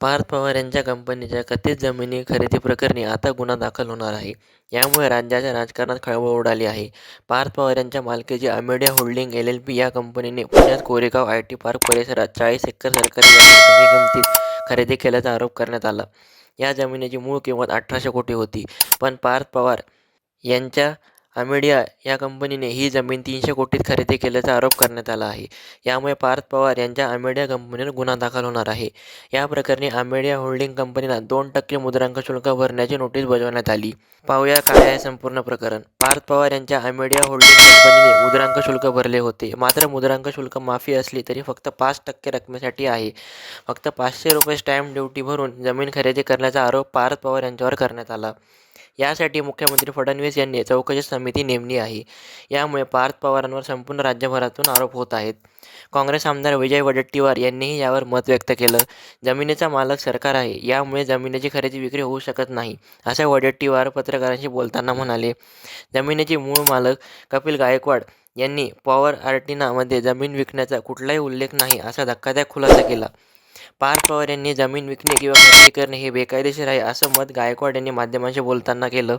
पार्थ पवार यांच्या कंपनीच्या कथित जमिनी खरेदी प्रकरणी आता गुन्हा दाखल होणार आहे. यामुळे राज्याच्या राजकारणात खळबळ उडाली आहे. पार्थ पवार यांच्या मालकीची अमेडिया होल्डिंग LLP या कंपनीने पुण्यात कोरेगाव IT पार्क परिसरात 40 एकर सरकारी जमीन कमी किमतीत खरेदी केल्याचा आरोप करण्यात आला. या जमिनीची मूळ किंमत 1800 कोटी होती. पण पार्थ पवार यांच्या अमेडिया या कंपनीने ही जमीन 300 कोटीत खरेदी केल्याचा आरोप करण्यात आला आहे. यामुळे पार्थ पवार यांच्या अमेडिया कंपनीवर गुन्हा दाखल होणार आहे. या प्रकरणी अमेडिया होल्डिंग कंपनीला 2% मुद्रांक शुल्क भरण्याची नोटीस बजावण्यात आली. पाहूया काय आहे संपूर्ण प्रकरण. पार्थ पवार यांच्या अमेडिया होल्डिंग कंपनीने मुद्रांक शुल्क भरले होते. मात्र मुद्रांक शुल्क माफी असली तरी फक्त 5% रकमेसाठी आहे. फक्त ₹500 स्टॅम्प ड्युटी भरून जमीन खरेदी करण्याचा आरोप पार्थ पवार यांच्यावर करण्यात आला. यासाठी मुख्यमंत्री फडणवीस यांनी चौकशी समिती नेमली आहे. यामुळे पार्थ पवारांवर संपूर्ण राज्यभरातून आरोप होत आहेत. काँग्रेस आमदार विजय वडेट्टीवार यांनीही यावर मत व्यक्त केलं. जमिनीचा मालक सरकार आहे, यामुळे जमिनीची खरेदी विक्री होऊ शकत नाही, असं वडेट्टीवार पत्रकारांशी बोलताना म्हणाले. जमिनीचे मूळ मालक कपिल गायकवाड यांनी पॉवर आर्टिनामध्ये जमीन विकण्याचा कुठलाही उल्लेख नाही, असा धक्कादायक खुलासा केला. पार्थ पवार यांनी जमीन विकणे किंवा खरेदी करणे हे बेकायदेशीर आहे, असं मत गायकवाड यांनी माध्यमांशी बोलताना केलं.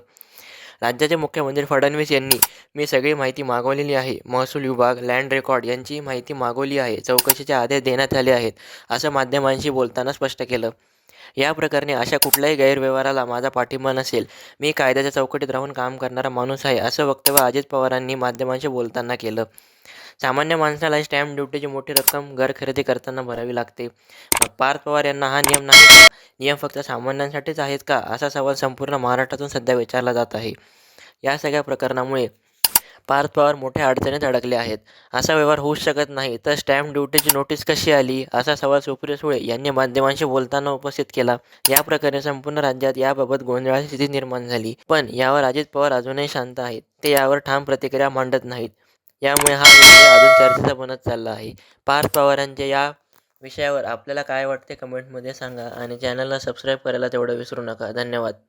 राज्याचे मुख्यमंत्री फडणवीस यांनी मी सगळी माहिती मागवलेली आहे. महसूल विभाग, लँड रेकॉर्ड यांची माहिती मागवली आहे. चौकशीचे आदेश देण्यात आले आहेत, असं माध्यमांशी बोलताना स्पष्ट केलं. या प्रकरणी अशा कुठल्याही गैरव्यवहाराला माझा पाठिंबा नसेल. मी कायद्याच्या चौकटीत राहून काम करणारा माणूस आहे, असं वक्तव्य अजित पवारांनी माध्यमांशी बोलताना केलं. सामान्य माणसाला स्टॅम्प ड्युटीची मोठी रक्कम घर खरेदी करताना भरावी लागते. मग पार्थ पवार यांना हा नियम नाही का? नियम फक्त सामान्यांसाठीच आहेत का? असा सवाल संपूर्ण महाराष्ट्रातून सध्या विचारला जात आहे. या सगळ्या प्रकरणामुळे पार्थ पवार मोठ्या अडचणीत अडकले आहेत. असा व्यवहार होऊच शकत नाही तर स्टॅम्प ड्युटीची नोटीस कशी आली, असा सवाल सुप्रिया सुळे यांनी माध्यमांशी बोलताना उपस्थित केला. या प्रकरणी संपूर्ण राज्यात याबाबत गोंधळाची स्थिती निर्माण झाली. पण यावर अजित पवार अजूनही शांत आहेत. ते यावर ठाम प्रतिक्रिया मांडत नाहीत. यामुळे हा विषय अजून चर्चेचा बनत चालला आहे. पार्थ पवारांच्या या विषयावर आपल्याला काय वाटते कमेंटमध्ये सांगा आणि चॅनलला सबस्क्राईब करायला तेवढं विसरू नका. धन्यवाद.